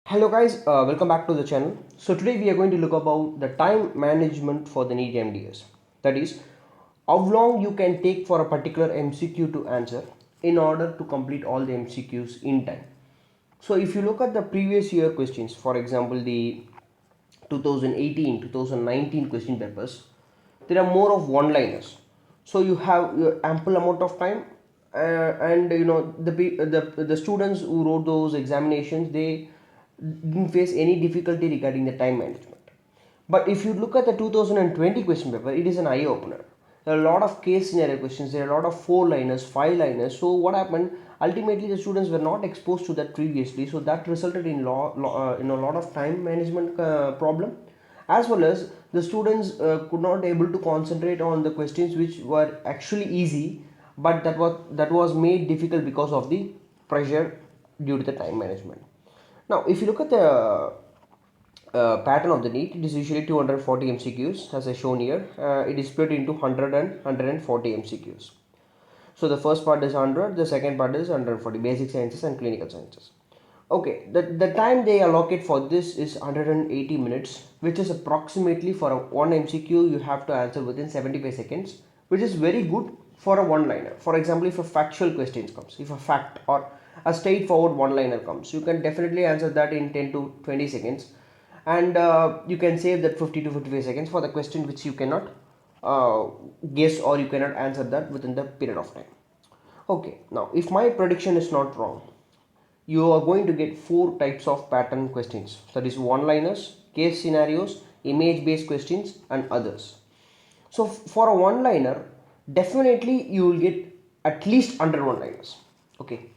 Hello guys, welcome back to the channel. So today we are going to look about the time management for the NEET MDS. That is, how long you can take for a particular MCQ to answer in order to complete all the MCQs in time. So if you look at the previous year questions, for example the 2018, 2019 question papers, there are more of one-liners. So you have ample amount of time, and the students who wrote those examinations, they didn't face any difficulty regarding the time management. But if you look at the 2020 question paper, it is an eye opener. There are a lot of case scenario questions, there are a lot of four liners, five liners. So what happened? Ultimately, the students were not exposed to that previously, so that resulted in a lot of time management problem, as well as the students could not able to concentrate on the questions which were actually easy, but that was made difficult because of the pressure due to the time management. Now, if you look at the pattern of the NEET, it is usually 240 MCQs as I shown here. It is split into 100 and 140 MCQs. So the first part is 100, the second part is 140, basic sciences and clinical sciences. Okay, the time they allocate for this is 180 minutes, which is approximately for a one MCQ you have to answer within 75 seconds, which is very good for a one liner. For example, if a factual question comes, if a fact or a straightforward one liner comes, you can definitely answer that in 10 to 20 seconds, and you can save that 50 to 55 seconds for the question which you cannot uh, guess, or you cannot answer that within the period of time. Okay, now if my prediction is not wrong, you are going to get four types of pattern questions, that is one liners, case scenarios, image based questions and others. So for a one liner, definitely you will get at least under one liners. Okay,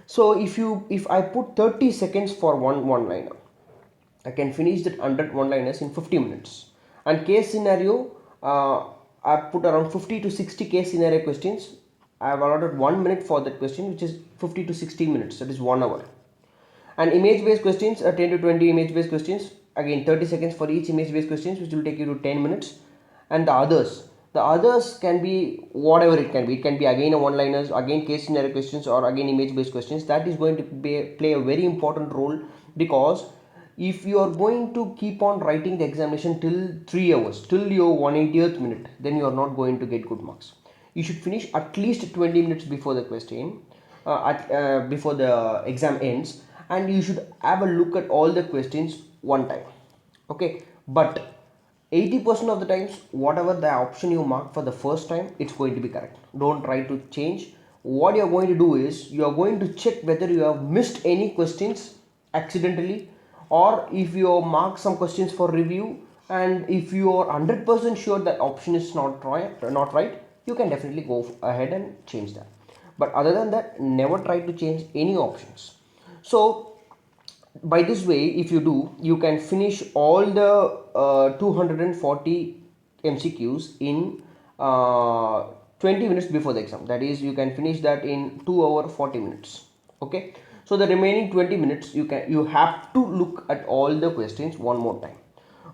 so if I put 30 seconds for one liner, I can finish that 100 one liners in 50 minutes. And case scenario, I put around 50 to 60 case scenario questions. I have allotted 1 minute for that question, which is 50 to 60 minutes, that is 1 hour. And image based questions, 10 to 20 image based questions, again 30 seconds for each image based questions, which will take you to 10 minutes. And the others can be whatever it can be again a one liners, again case scenario questions, or again image based questions. That is going to play a very important role, because if you are going to keep on writing the examination till 3 hours, till your 180th minute, then you are not going to get good marks. You should finish at least 20 minutes before the question, before the exam ends, and you should have a look at all the questions one time. Okay, but 80% of the times, whatever the option you mark for the first time, it's going to be correct. Don't try to change. What you're going to do is you are going to check whether you have missed any questions accidentally, or if you mark some questions for review, and if you are 100% sure that option is not right, you can definitely go ahead and change that. But other than that, never try to change any options. So by this way, if you do, you can finish all the 240 MCQs in 20 minutes before the exam. That is, you can finish that in 2 hour 40 minutes. Okay, so the remaining 20 minutes you have to look at all the questions one more time.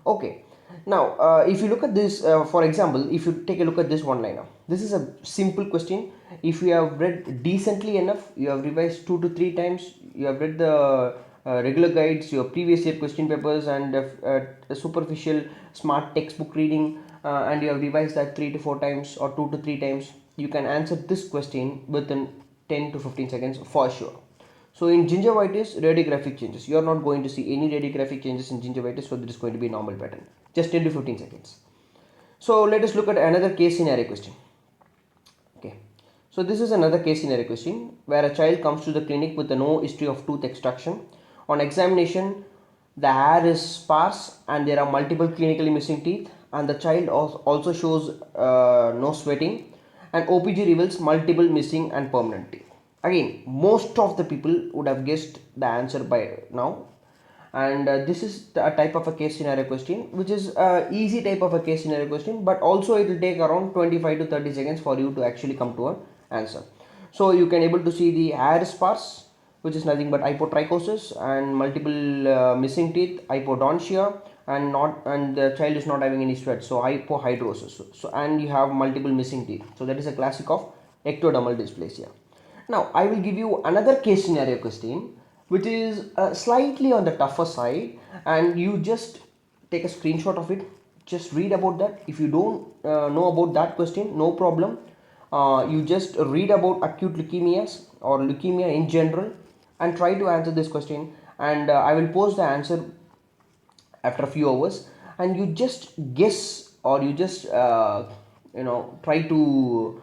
Okay, now if you look at this, for example, if you take a look at this one liner, this is a simple question. If you have read decently enough, you have revised 2 to 3 times, you have read the regular guides, your previous year question papers, and a superficial smart textbook reading, and you have revised that 3 to 4 times or 2 to 3 times, you can answer this question within 10 to 15 seconds for sure. So in gingivitis, radiographic changes, you are not going to see any radiographic changes in gingivitis, so this is going to be normal pattern, just 10 to 15 seconds. So let us look at another case scenario question. Okay, so this is another case scenario question where a child comes to the clinic with a no history of tooth extraction. On examination, the hair is sparse and there are multiple clinically missing teeth, and the child also shows no sweating, and OPG reveals multiple missing and permanent teeth. Again, most of the people would have guessed the answer by now, and this is a type of a case scenario question, which is a easy type of a case scenario question, but also it will take around 25 to 30 seconds for you to actually come to an answer. So you can able to see the hair sparse, which is nothing but hypotrichosis, and multiple missing teeth, hypodontia, and the child is not having any sweat, so hypohidrosis. So and you have multiple missing teeth, so that is a classic of ectodermal dysplasia. Now I will give you another case scenario question which is slightly on the tougher side, and you just take a screenshot of it, just read about that. If you don't know about that question, no problem. You just read about acute leukemias or leukemia in general and try to answer this question, and I will post the answer after a few hours, and you just guess, or you just try to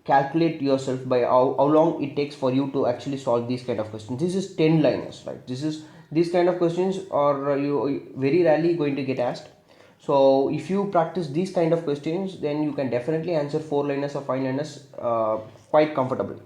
calculate yourself by how long it takes for you to actually solve these kind of questions. This is 10 liners, right? These kind of questions are you very rarely going to get asked. So if you practice these kind of questions, then you can definitely answer 4 liners or 5 liners quite comfortably.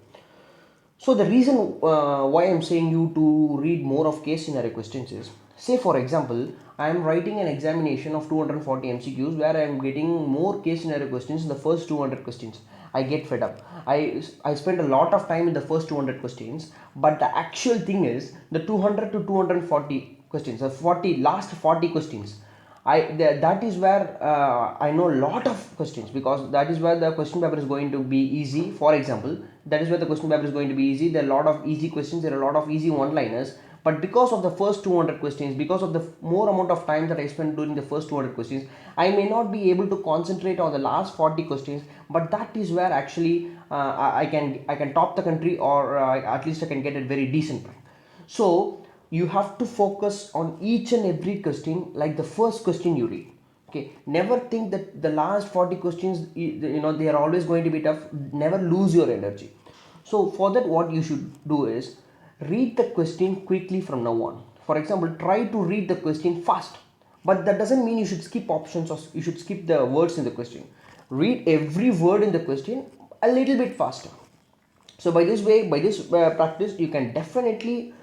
So the reason why I'm saying you to read more of case scenario questions is, say for example, I am writing an examination of 240 MCQs where I am getting more case scenario questions in the first 200 questions. I get fed up. I spend a lot of time in the first 200 questions, but the actual thing is the 200 to 240 questions, the 40 last 40 questions. That is where I know a lot of questions, because that is where the question paper is going to be easy. For example, that is where the question paper is going to be easy. There are a lot of easy questions, there are a lot of easy one liners, but because of the first 200 questions, because of the more amount of time that I spent during the first 200 questions, I may not be able to concentrate on the last 40 questions. But that is where actually I can top the country, or at least I can get a very decent rank. So you have to focus on each and every question like the first question you read. Okay, never think that the last 40 questions, they are always going to be tough. Never lose your energy. So for that, what you should do is read the question quickly from now on. For example, try to read the question fast, but that doesn't mean you should skip options or you should skip the words in the question. Read every word in the question a little bit faster. So by this way, by this practice, you can definitely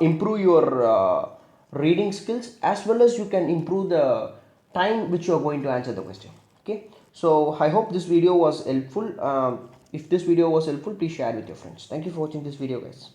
improve your reading skills, as well as you can improve the time which you are going to answer the question. Okay, so I hope this video was helpful. If this video was helpful, please share with your friends. Thank you for watching this video, guys.